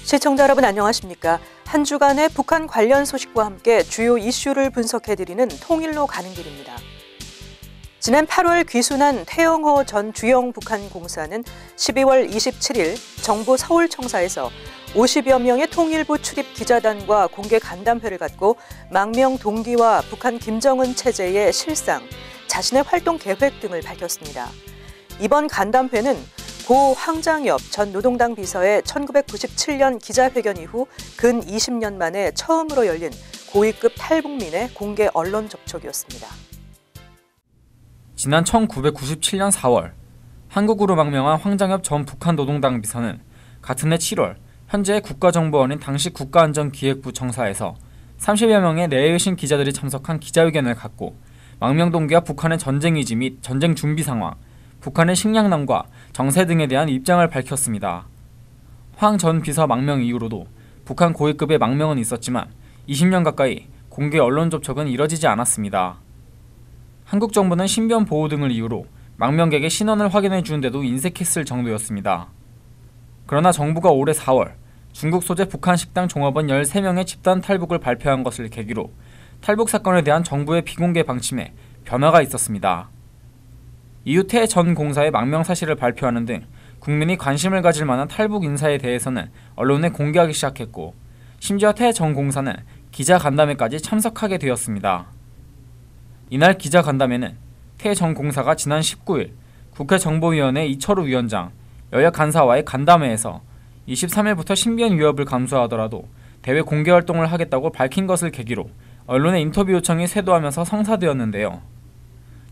시청자 여러분 안녕하십니까? 한 주간의 북한 관련 소식과 함께 주요 이슈를 분석해드리는 통일로 가는 길입니다. 지난 8월 귀순한 태영호 전 주영 북한 공사는 12월 27일 정부 서울청사에서 50여 명의 통일부 출입 기자단과 공개 간담회를 갖고 망명 동기와 북한 김정은 체제의 실상, 자신의 활동 계획 등을 밝혔습니다. 이번 간담회는 고 황장엽 전 노동당 비서의 1997년 기자회견 이후 근 20년 만에 처음으로 열린 고위급 탈북민의 공개 언론 접촉이었습니다. 지난 1997년 4월 한국으로 망명한 황장엽 전 북한 노동당 비서는 같은 해 7월 현재의 국가정보원인 당시 국가안전기획부 청사에서 30여 명의 내외신 기자들이 참석한 기자회견을 갖고 망명 동기와 북한의 전쟁 의지 및 전쟁 준비 상황, 북한의 식량난과 정세 등에 대한 입장을 밝혔습니다. 황 전 비서 망명 이후로도 북한 고위급의 망명은 있었지만 20년 가까이 공개 언론 접촉은 이뤄지지 않았습니다. 한국 정부는 신변 보호 등을 이유로 망명객의 신원을 확인해 주는데도 인색했을 정도였습니다. 그러나 정부가 올해 4월 중국 소재 북한 식당 종업원 13명의 집단 탈북을 발표한 것을 계기로 탈북 사건에 대한 정부의 비공개 방침에 변화가 있었습니다. 이후 태 전 공사의 망명 사실을 발표하는 등 국민이 관심을 가질 만한 탈북 인사에 대해서는 언론에 공개하기 시작했고, 심지어 태 전 공사는 기자 간담회까지 참석하게 되었습니다. 이날 기자 간담회는 태 전 공사가 지난 19일 국회 정보위원회 이철우 위원장, 여야 간사와의 간담회에서 23일부터 신변 위협을 감수하더라도 대외 공개 활동을 하겠다고 밝힌 것을 계기로 언론의 인터뷰 요청이 쇄도하면서 성사되었는데요.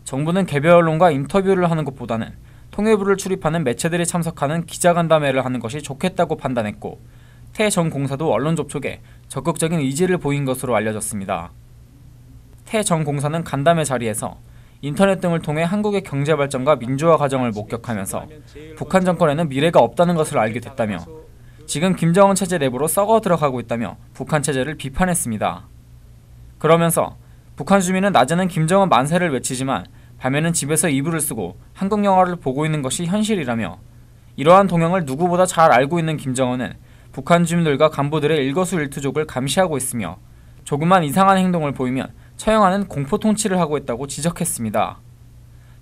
정부는 개별 언론과 인터뷰를 하는 것보다는 통일부를 출입하는 매체들이 참석하는 기자간담회를 하는 것이 좋겠다고 판단했고, 태 전 공사도 언론 접촉에 적극적인 의지를 보인 것으로 알려졌습니다. 태 전 공사는 간담회 자리에서 인터넷 등을 통해 한국의 경제 발전과 민주화 과정을 목격하면서 북한 정권에는 미래가 없다는 것을 알게 됐다며 지금 김정은 체제 내부로 썩어 들어가고 있다며 북한 체제를 비판했습니다. 그러면서 북한 주민은 낮에는 김정은 만세를 외치지만 밤에는 집에서 이불을 쓰고 한국 영화를 보고 있는 것이 현실이라며, 이러한 동향을 누구보다 잘 알고 있는 김정은은 북한 주민들과 간부들의 일거수일투족을 감시하고 있으며 조금만 이상한 행동을 보이면 처형하는 공포 통치를 하고 있다고 지적했습니다.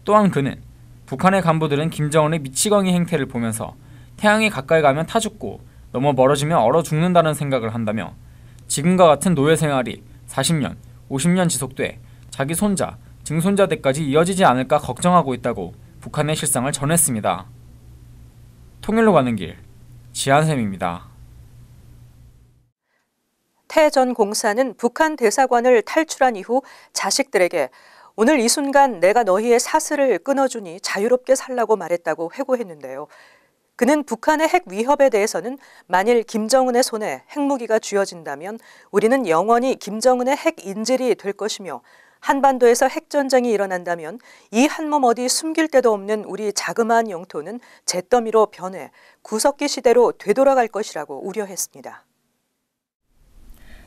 또한 그는 북한의 간부들은 김정은의 미치광이 행태를 보면서 태양이 가까이 가면 타 죽고 너무 멀어지면 얼어 죽는다는 생각을 한다며 지금과 같은 노예 생활이 40년, 50년 지속돼 자기 손자, 증손자 때까지 이어지지 않을까 걱정하고 있다고 북한의 실상을 전했습니다. 통일로 가는 길, 지한샘입니다. 태 전 공사는 북한 대사관을 탈출한 이후 자식들에게 오늘 이 순간 내가 너희의 사슬을 끊어주니 자유롭게 살라고 말했다고 회고했는데요. 그는 북한의 핵 위협에 대해서는 만일 김정은의 손에 핵무기가 쥐어진다면 우리는 영원히 김정은의 핵 인질이 될 것이며, 한반도에서 핵전쟁이 일어난다면 이 한몸 어디 숨길 데도 없는 우리 자그마한 영토는 잿더미로 변해 구석기 시대로 되돌아갈 것이라고 우려했습니다.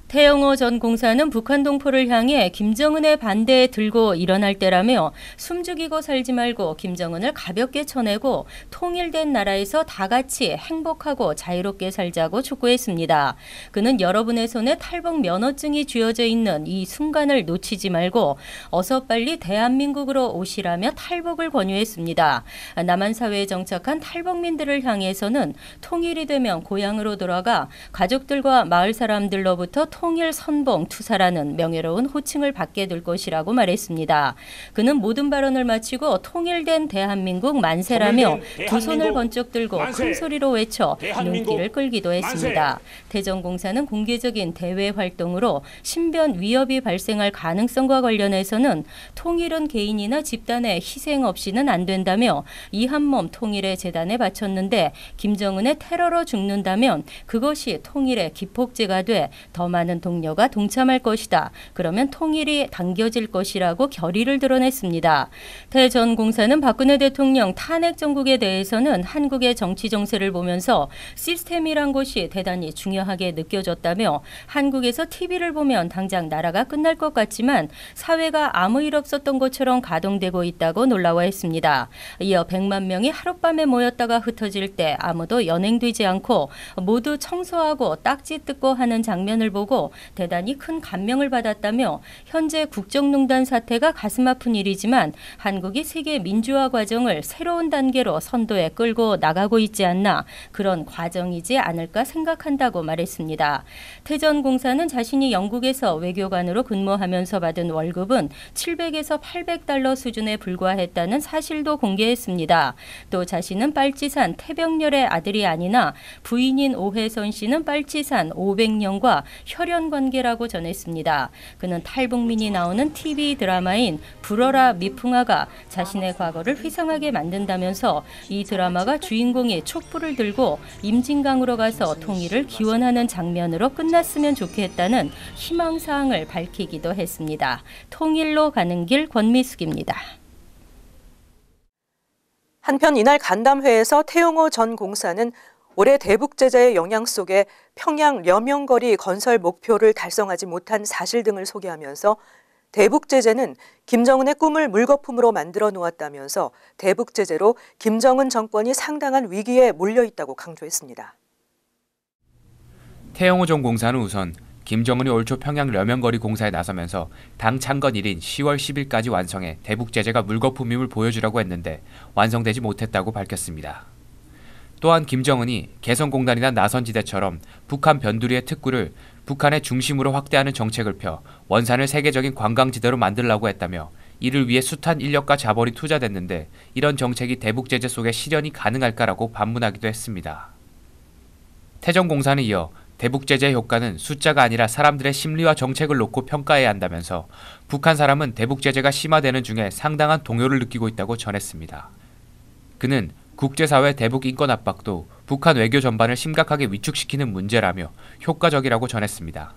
태영호 전 공사는 북한 동포를 향해 김정은의 반대에 들고 일어날 때라며 숨죽이고 살지 말고 김정은을 가볍게 쳐내고 통일된 나라에서 다 같이 행복하고 자유롭게 살자고 촉구했습니다. 그는 여러분의 손에 탈북 면허증이 쥐어져 있는 이 순간을 놓치지 말고 어서 빨리 대한민국으로 오시라며 탈북을 권유했습니다. 남한 사회에 정착한 탈북민들을 향해서는 통일이 되면 고향으로 돌아가 가족들과 마을 사람들로부터 통일 선봉 투사라는 명예로운 호칭을 받게 될 것이라고 말했습니다. 그는 모든 발언을 마치고 통일된 대한민국 만세라며 두 손을 번쩍 들고 만세! 큰 소리로 외쳐 눈길을 끌기도 했습니다. 태 전 공사는 공개적인 대외 활동으로 신변 위협이 발생할 가능성과 관련해서는 통일은 개인이나 집단의 희생 없이는 안 된다며 이 한몸 통일의 재단에 바쳤는데 김정은의 테러로 죽는다면 그것이 통일의 기폭제가 돼 더 많은 많은 동료가 동참할 것이다. 그러면 통일이 당겨질 것이라고 결의를 드러냈습니다. 태 전 공사는 박근혜 대통령 탄핵 정국에 대해서는 한국의 정치 정세를 보면서 시스템이란 것이 대단히 중요하게 느껴졌다며 한국에서 TV를 보면 당장 나라가 끝날 것 같지만 사회가 아무 일 없었던 것처럼 가동되고 있다고 놀라워했습니다. 이어 100만 명이 하룻밤에 모였다가 흩어질 때 아무도 연행되지 않고 모두 청소하고 딱지 뜯고 하는 장면을 보고 대단히 큰 감명을 받았다며 현재 국정농단 사태가 가슴 아픈 일이지만 한국이 세계 민주화 과정을 새로운 단계로 선도에 끌고 나가고 있지 않나 그런 과정이지 않을까 생각한다고 말했습니다. 태 전 공사는 자신이 영국에서 외교관으로 근무하면서 받은 월급은 700에서 800달러 수준에 불과했다는 사실도 공개했습니다. 또 자신은 빨치산 태병렬의 아들이 아니나 부인인 오혜선 씨는 빨치산 500년과 혈연 관계라고 전했습니다. 그는 탈북민이 나오는 TV 드라마인 불어라 미풍아가 자신의 과거를 회상하게 만든다면서 이 드라마가 주인공이 촛불을 들고 임진강으로 가서 통일을 기원하는 장면으로 끝났으면 좋겠다는 희망사항을 밝히기도 했습니다. 통일로 가는 길 권미숙입니다. 한편 이날 간담회에서 태영호 전 공사는 올해 대북 제재의 영향 속에 평양 려명거리 건설 목표를 달성하지 못한 사실 등을 소개하면서 대북 제재는 김정은의 꿈을 물거품으로 만들어 놓았다면서 대북 제재로 김정은 정권이 상당한 위기에 몰려 있다고 강조했습니다. 태영호 전 공사는 우선 김정은이 올 초 평양 려명거리 공사에 나서면서 당 창건일인 10월 10일까지 완성해 대북 제재가 물거품임을 보여주라고 했는데 완성되지 못했다고 밝혔습니다. 또한 김정은이 개성공단이나 나선지대처럼 북한 변두리의 특구를 북한의 중심으로 확대하는 정책을 펴 원산을 세계적인 관광지대로 만들려고 했다며 이를 위해 숱한 인력과 자본이 투자됐는데 이런 정책이 대북 제재 속에 실현이 가능할까라고 반문하기도 했습니다. 태 전 공사는 이어 대북 제재의 효과는 숫자가 아니라 사람들의 심리와 정책을 놓고 평가해야 한다면서 북한 사람은 대북 제재가 심화되는 중에 상당한 동요를 느끼고 있다고 전했습니다. 그는 국제사회 대북 인권 압박도 북한 외교 전반을 심각하게 위축시키는 문제라며 효과적이라고 전했습니다.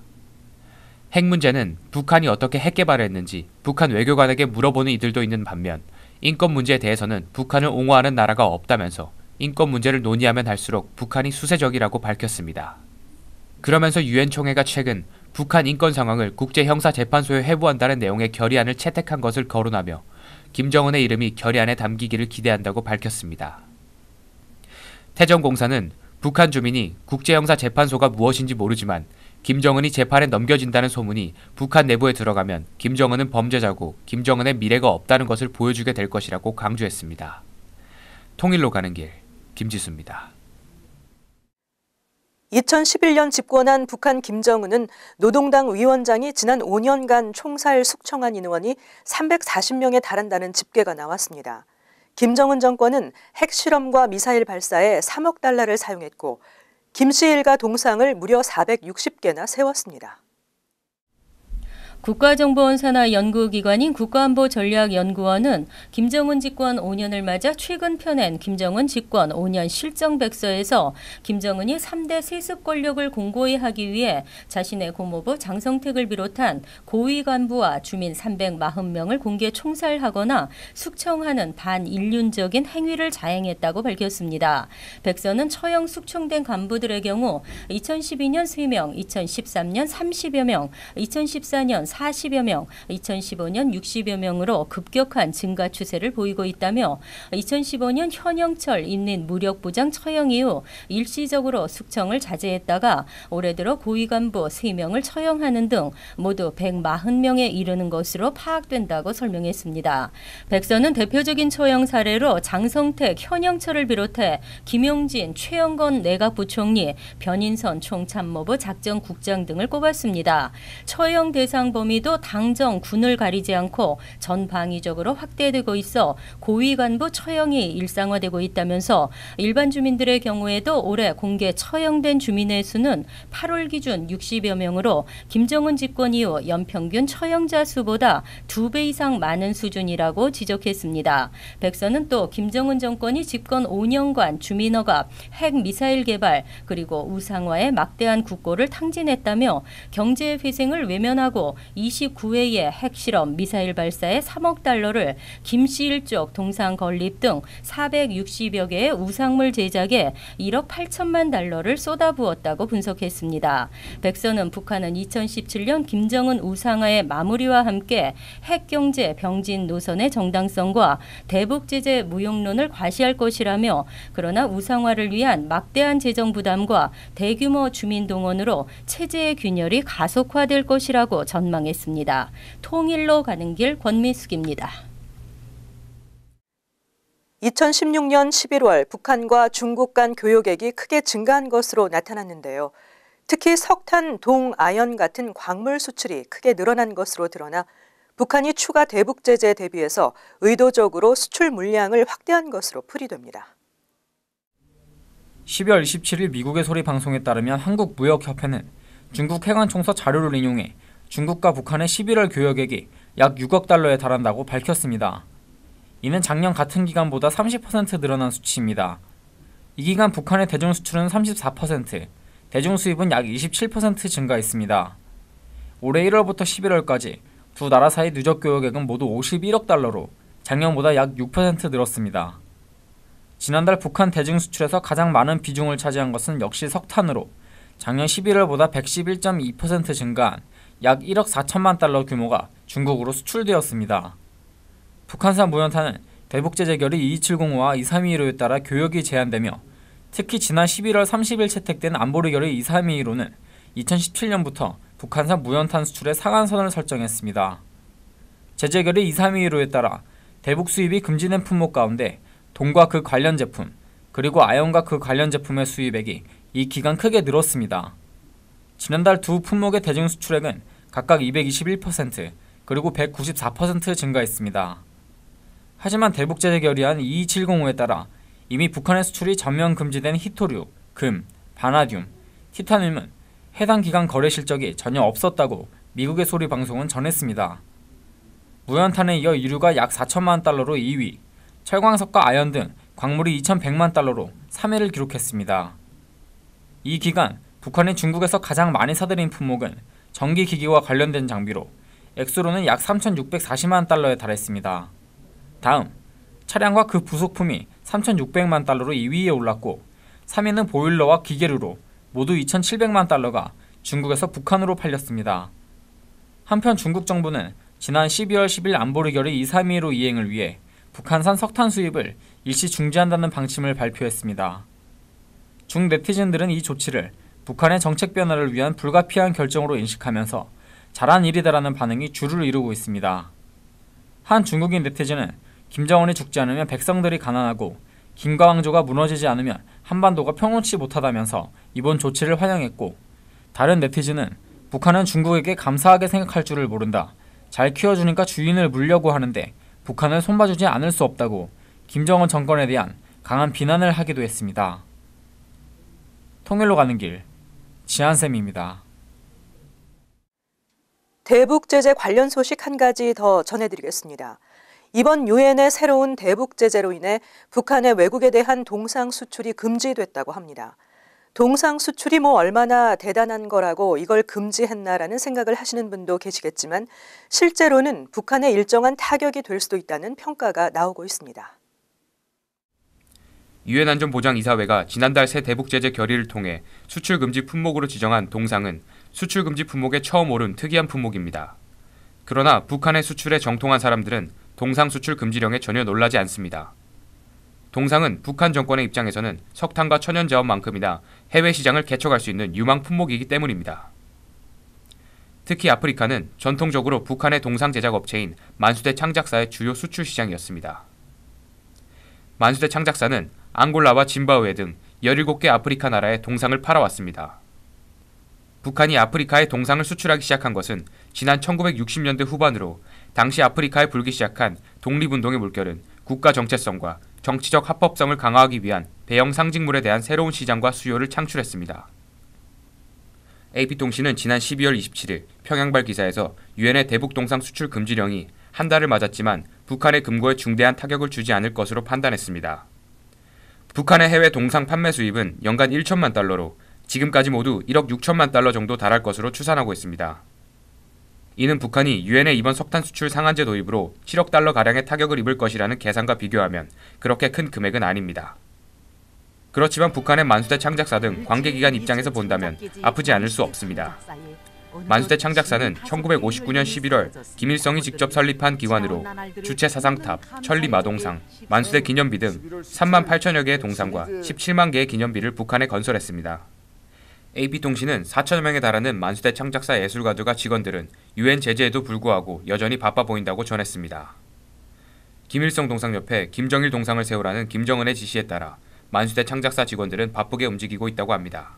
핵 문제는 북한이 어떻게 핵 개발을 했는지 북한 외교관에게 물어보는 이들도 있는 반면 인권 문제에 대해서는 북한을 옹호하는 나라가 없다면서 인권 문제를 논의하면 할수록 북한이 수세적이라고 밝혔습니다. 그러면서 유엔 총회가 최근 북한 인권 상황을 국제형사재판소에 회부한다는 내용의 결의안을 채택한 것을 거론하며 김정은의 이름이 결의안에 담기기를 기대한다고 밝혔습니다. 태 전 공사는 북한 주민이 국제형사재판소가 무엇인지 모르지만 김정은이 재판에 넘겨진다는 소문이 북한 내부에 들어가면 김정은은 범죄자고 김정은의 미래가 없다는 것을 보여주게 될 것이라고 강조했습니다. 통일로 가는 길, 김지수입니다. 2011년 집권한 북한 김정은은 노동당 위원장이 지난 5년간 총살 숙청한 인원이 340명에 달한다는 집계가 나왔습니다. 김정은 정권은 핵실험과 미사일 발사에 3억 달러를 사용했고 김씨 일가 동상을 무려 460개나 세웠습니다. 국가정보원 산하 연구기관인 국가안보전략연구원은 김정은 집권 5년을 맞아 최근 펴낸 김정은 집권 5년 실정백서에서 김정은이 3대 세습 권력을 공고히 하기 위해 자신의 고모부 장성택을 비롯한 고위 간부와 주민 340명을 공개 총살하거나 숙청하는 반인륜적인 행위를 자행했다고 밝혔습니다. 백서는 처형 숙청된 간부들의 경우 2012년 3명, 2013년 30여 명, 2014년 40여 명, 2015년 60여 명으로 급격한 증가 추세를 보이고 있다며 2015년 현영철 인린 무력부장 처형 이후 일시적으로 숙청을 자제했다가 올해 들어 고위 간부 3명을 처형하는 등 모두 140명에 이르는 것으로 파악된다고 설명했습니다. 백서는 대표적인 처형 사례로 장성택, 현영철을 비롯해 김용진, 최영건 내각부총리, 변인선 총참모부 작전국장 등을 꼽았습니다. 처형 대상 범위도 당정, 군을 가리지 않고 전방위적으로 확대되고 있어 고위 간부 처형이 일상화되고 있다면서 일반 주민들의 경우에도 올해 공개 처형된 주민의 수는 8월 기준 60여 명으로 김정은 집권 이후 연평균 처형자 수보다 2배 이상 많은 수준이라고 지적했습니다. 백선은 또 김정은 정권이 집권 5년간 주민허갑, 핵미사일 개발, 그리고 우상화에 막대한 국고를 탕진했다며 경제 회생을 외면하고 29회의 핵실험, 미사일 발사에 3억 달러를 김씨 일족, 동상 건립 등 460여 개의 우상물 제작에 1억 8천만 달러를 쏟아부었다고 분석했습니다. 백선은 북한은 2017년 김정은 우상화의 마무리와 함께 핵경제 병진 노선의 정당성과 대북제재 무용론을 과시할 것이라며, 그러나 우상화를 위한 막대한 재정 부담과 대규모 주민 동원으로 체제의 균열이 가속화될 것이라고 전망했습니다. 통일로 가는 길 권미숙입니다. 2016년 11월 북한과 중국 간 교역액이 크게 증가한 것으로 나타났는데요. 특히 석탄, 동, 아연 같은 광물 수출이 크게 늘어난 것으로 드러나 북한이 추가 대북 제재에 대비해서 의도적으로 수출 물량을 확대한 것으로 풀이됩니다. 12월 27일 미국의 소리 방송에 따르면 한국무역협회는 중국 해관총서 자료를 인용해 중국과 북한의 11월 교역액이 약 6억 달러에 달한다고 밝혔습니다. 이는 작년 같은 기간보다 30% 늘어난 수치입니다. 이 기간 북한의 대중 수출은 34%, 대중 수입은 약 27% 증가했습니다. 올해 1월부터 11월까지 두 나라 사이 누적 교역액은 모두 51억 달러로 작년보다 약 6% 늘었습니다. 지난달 북한 대중 수출에서 가장 많은 비중을 차지한 것은 역시 석탄으로 작년 11월보다 111.2% 증가한 약 1억 4천만 달러 규모가 중국으로 수출되었습니다. 북한산 무연탄은 대북제재 결의 22705와 2321호에 따라 교역이 제한되며 특히 지난 11월 30일 채택된 안보리 결의 2322호는 2017년부터 북한산 무연탄 수출의 상한선을 설정했습니다. 제재 결의 2321호에 따라 대북 수입이 금지된 품목 가운데 동과 그 관련 제품, 그리고 아연과 그 관련 제품의 수입액이 이 기간 크게 늘었습니다. 지난달 두 품목의 대중 수출액은 각각 221% 그리고 194% 증가했습니다. 하지만 대북 제재 결의안 22705에 따라 이미 북한의 수출이 전면 금지된 히토류, 금, 바나듐, 티타늄은 해당 기간 거래 실적이 전혀 없었다고 미국의 소리 방송은 전했습니다. 무연탄에 이어 이류가 약 4천만 달러로 2위, 철광석과 아연 등 광물이 2,100만 달러로 3위를 기록했습니다. 이 기간 북한이 중국에서 가장 많이 사들인 품목은 전기기기와 관련된 장비로 액수로는 약 3,640만 달러에 달했습니다. 다음, 차량과 그 부속품이 3,600만 달러로 2위에 올랐고 3위는 보일러와 기계류로 모두 2,700만 달러가 중국에서 북한으로 팔렸습니다. 한편 중국 정부는 지난 12월 10일 안보리 결의 2321호 이행을 위해 북한산 석탄 수입을 일시 중지한다는 방침을 발표했습니다. 중 네티즌들은 이 조치를 북한의 정책 변화를 위한 불가피한 결정으로 인식하면서 잘한 일이다라는 반응이 주를 이루고 있습니다. 한 중국인 네티즌은 김정은이 죽지 않으면 백성들이 가난하고 김과 왕조가 무너지지 않으면 한반도가 평온치 못하다면서 이번 조치를 환영했고, 다른 네티즌은 북한은 중국에게 감사하게 생각할 줄을 모른다. 잘 키워주니까 주인을 물려고 하는데 북한을 손봐주지 않을 수 없다고 김정은 정권에 대한 강한 비난을 하기도 했습니다. 통일로 가는 길, 지한쌤입니다. 대북 제재 관련 소식 한 가지 더 전해드리겠습니다. 이번 유엔의 새로운 대북 제재로 인해 북한의 외국에 대한 동상 수출이 금지됐다고 합니다. 동상 수출이 얼마나 대단한 거라고 이걸 금지했나라는 생각을 하시는 분도 계시겠지만 실제로는 북한에 일정한 타격이 될 수도 있다는 평가가 나오고 있습니다. 유엔 안전보장이사회가 지난달 새 대북 제재 결의를 통해 수출 금지 품목으로 지정한 동상은 수출 금지 품목에 처음 오른 특이한 품목입니다. 그러나 북한의 수출에 정통한 사람들은 동상 수출 금지령에 전혀 놀라지 않습니다. 동상은 북한 정권의 입장에서는 석탄과 천연자원만큼이나 해외 시장을 개척할 수 있는 유망 품목이기 때문입니다. 특히 아프리카는 전통적으로 북한의 동상 제작 업체인 만수대 창작사의 주요 수출 시장이었습니다. 만수대 창작사는 앙골라와 짐바브웨 등 17개 아프리카 나라에 동상을 팔아왔습니다. 북한이 아프리카에 동상을 수출하기 시작한 것은 지난 1960년대 후반으로 당시 아프리카에 불기 시작한 독립운동의 물결은 국가 정체성과 정치적 합법성을 강화하기 위한 배영 상징물에 대한 새로운 시장과 수요를 창출했습니다. AP통신은 지난 12월 27일 평양발 기사에서 유엔의 대북 동상 수출 금지령이 한 달을 맞았지만 북한의 금고에 중대한 타격을 주지 않을 것으로 판단했습니다. 북한의 해외 동상 판매 수입은 연간 1천만 달러로 지금까지 모두 1억 6천만 달러 정도 달할 것으로 추산하고 있습니다. 이는 북한이 유엔의 이번 석탄 수출 상한제 도입으로 7억 달러가량의 타격을 입을 것이라는 계산과 비교하면 그렇게 큰 금액은 아닙니다. 그렇지만 북한의 만수대 창작사 등 관계기관 입장에서 본다면 아프지 않을 수 없습니다. 만수대 창작사는 1959년 11월 김일성이 직접 설립한 기관으로 주체 사상탑, 천리 마동상, 만수대 기념비 등 3만 8천여 개의 동상과 17만 개의 기념비를 북한에 건설했습니다. AP통신은 4천여 명에 달하는 만수대 창작사 예술가들과 직원들은 유엔 제재에도 불구하고 여전히 바빠 보인다고 전했습니다. 김일성 동상 옆에 김정일 동상을 세우라는 김정은의 지시에 따라 만수대 창작사 직원들은 바쁘게 움직이고 있다고 합니다.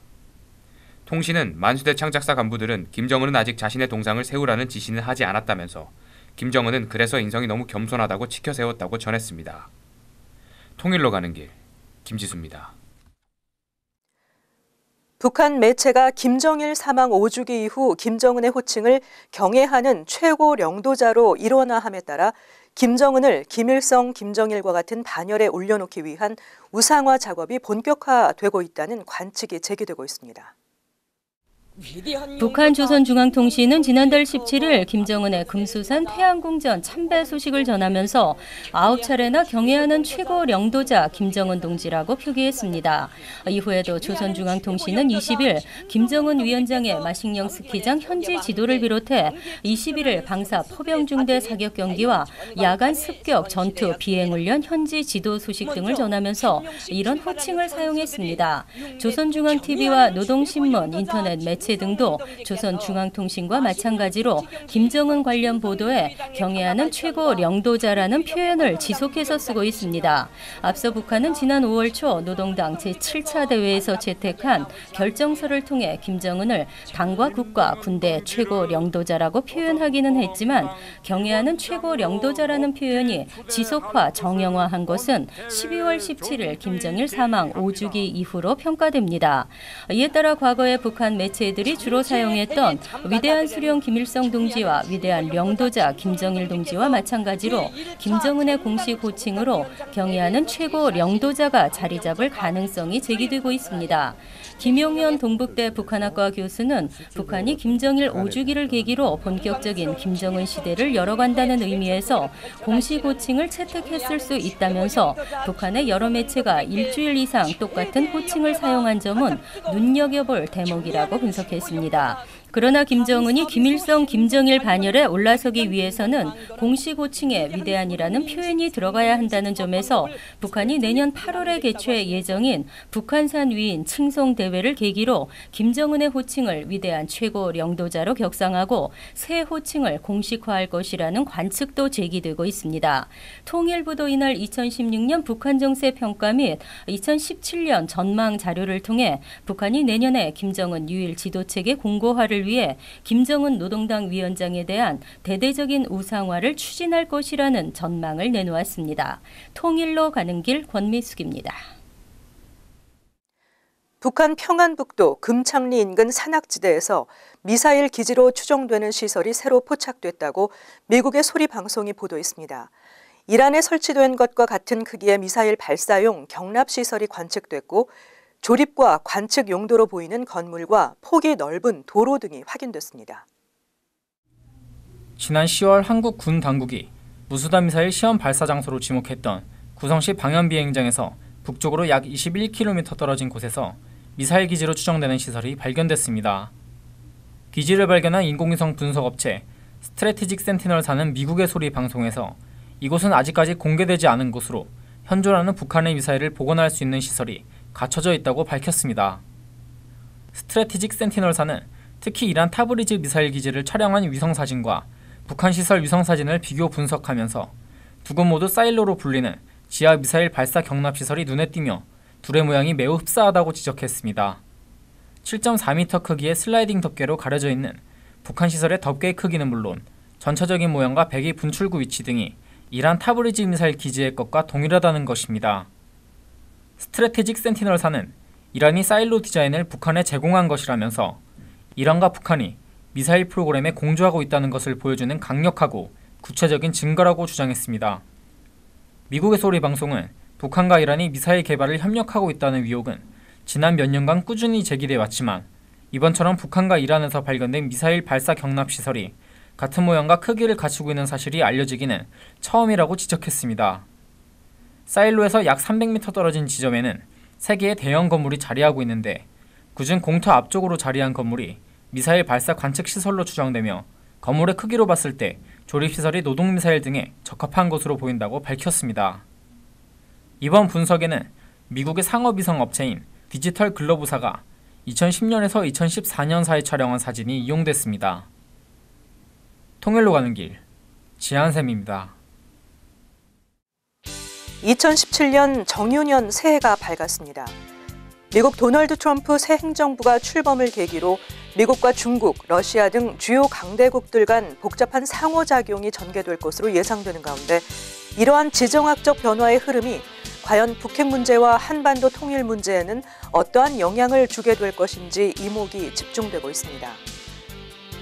통신은 만수대 창작사 간부들은 김정은은 아직 자신의 동상을 세우라는 지시는 하지 않았다면서 김정은은 그래서 인성이 너무 겸손하다고 치켜세웠다고 전했습니다. 통일로 가는 길, 김지수입니다. 북한 매체가 김정일 사망 5주기 이후 김정은의 호칭을 경애하는 최고領導자로 일원화함에 따라 김정은을 김일성, 김정일과 같은 반열에 올려놓기 위한 우상화 작업이 본격화되고 있다는 관측이 제기되고 있습니다. 북한 조선중앙통신은 지난달 17일 김정은의 금수산 태양궁전 참배 소식을 전하면서 9차례나 경애하는 최고領導자 김정은 동지라고 표기했습니다. 이후에도 조선중앙통신은 20일 김정은 위원장의 마식령 스키장 현지 지도를 비롯해 21일 방사 포병중대 사격 경기와 야간 습격 전투 비행훈련 현지 지도 소식 등을 전하면서 이런 호칭을 사용했습니다. 조선중앙TV와 노동신문, 인터넷 매체 등도 조선중앙통신과 마찬가지로 김정은 관련 보도에 경애하는 최고領導자라는 표현을 지속해서 쓰고 있습니다. 앞서 북한은 지난 5월 초 노동당 제7차 대회에서 채택한 결정서를 통해 김정은을 당과 국가, 군대 최고領導자라고 표현하기는 했지만 경애하는 최고領導자라는 표현이 지속화, 정형화한 것은 12월 17일 김정일 사망 5주기 이후로 평가됩니다. 이에 따라 과거에 북한 매체들이 주로 사용했던 위대한 수령 김일성 동지와 위대한領導자 김정일 동지와 마찬가지로 김정은의 공식 호칭으로 경애하는 최고領導자가 자리 잡을 가능성이 제기되고 있습니다. 김용현 동북대 북한학과 교수는 북한이 김정일 5주기를 계기로 본격적인 김정은 시대를 열어간다는 의미에서 공식 호칭을 채택했을 수 있다면서 북한의 여러 매체가 일주일 이상 똑같은 호칭을 사용한 점은 눈여겨볼 대목이라고 분석했습니다. 그러나 김정은이 김일성, 김정일 반열에 올라서기 위해서는 공식 호칭에 위대한이라는 표현이 들어가야 한다는 점에서 북한이 내년 8월에 개최 예정인 북한산 위인 칭송대회를 계기로 김정은의 호칭을 위대한 최고領導자로 격상하고 새 호칭을 공식화할 것이라는 관측도 제기되고 있습니다. 통일부도 이날 2016년 북한 정세 평가 및 2017년 전망 자료를 통해 북한이 내년에 김정은 유일 지도체계 공고화를 위해 김정은 노동당 위원장에 대한 대대적인 우상화를 추진할 것이라는 전망을 내놓았습니다. 통일로 가는 길 권미숙입니다. 북한 평안북도 금창리 인근 산악지대에서 미사일 기지로 추정되는 시설이 새로 포착됐다고 미국의 소리 방송이 보도했습니다. 이란에 설치된 것과 같은 크기의 미사일 발사용 경납시설이 관측됐고 조립과 관측 용도로 보이는 건물과 폭이 넓은 도로 등이 확인됐습니다. 지난 10월 한국 군 당국이 무수단 미사일 시험 발사 장소로 지목했던 구성시 방연비행장에서 북쪽으로 약 21km 떨어진 곳에서 미사일 기지로 추정되는 시설이 발견됐습니다. 기지를 발견한 인공위성 분석업체 스트래티직 센티널사는 미국의 소리 방송에서 이곳은 아직까지 공개되지 않은 곳으로 현존하는 북한의 미사일을 복원할 수 있는 시설이 갖춰져 있다고 밝혔습니다. 스트래티직 센티널사는 특히 이란 타브리즈 미사일 기지를 촬영한 위성사진과 북한 시설 위성사진을 비교 분석하면서 두 곳 모두 사일로로 불리는 지하 미사일 발사 경납시설이 눈에 띄며 둘의 모양이 매우 흡사하다고 지적했습니다. 7.4m 크기의 슬라이딩 덮개로 가려져 있는 북한 시설의 덮개의 크기는 물론 전체적인 모양과 배기 분출구 위치 등이 이란 타브리즈 미사일 기지의 것과 동일하다는 것입니다. 스트래테직 센티널4는 이란이 사일로 디자인을 북한에 제공한 것이라면서 이란과 북한이 미사일 프로그램에 공조하고 있다는 것을 보여주는 강력하고 구체적인 증거라고 주장했습니다. 미국의 소리 방송은 북한과 이란이 미사일 개발을 협력하고 있다는 의혹은 지난 몇 년간 꾸준히 제기돼 왔지만 이번처럼 북한과 이란에서 발견된 미사일 발사 경납 시설이 같은 모양과 크기를 갖추고 있는 사실이 알려지기는 처음이라고 지적했습니다. 사일로에서 약 300m 떨어진 지점에는 3개의 대형 건물이 자리하고 있는데 그중 공터 앞쪽으로 자리한 건물이 미사일 발사 관측 시설로 추정되며 건물의 크기로 봤을 때 조립시설이 노동미사일 등에 적합한 것으로 보인다고 밝혔습니다. 이번 분석에는 미국의 상업위성 업체인 디지털 글로브사가 2010년에서 2014년 사이 촬영한 사진이 이용됐습니다. 통일로 가는 길, 지한샘입니다. 2017년 정유년 새해가 밝았습니다. 미국 도널드 트럼프 새 행정부가 출범을 계기로 미국과 중국, 러시아 등 주요 강대국들 간 복잡한 상호작용이 전개될 것으로 예상되는 가운데 이러한 지정학적 변화의 흐름이 과연 북핵 문제와 한반도 통일 문제에는 어떠한 영향을 주게 될 것인지 이목이 집중되고 있습니다.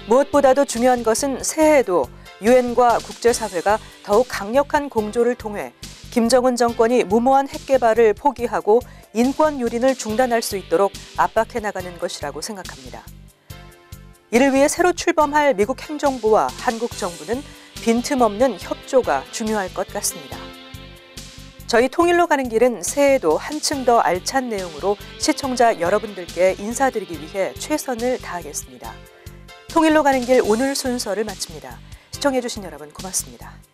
무엇보다도 중요한 것은 새해에도 유엔과 국제사회가 더욱 강력한 공조를 통해 김정은 정권이 무모한 핵 개발을 포기하고 인권 유린을 중단할 수 있도록 압박해 나가는 것이라고 생각합니다. 이를 위해 새로 출범할 미국 행정부와 한국 정부는 빈틈없는 협조가 중요할 것 같습니다. 저희 통일로 가는 길은 새해에도 한층 더 알찬 내용으로 시청자 여러분들께 인사드리기 위해 최선을 다하겠습니다. 통일로 가는 길 오늘 순서를 마칩니다. 시청해주신 여러분 고맙습니다.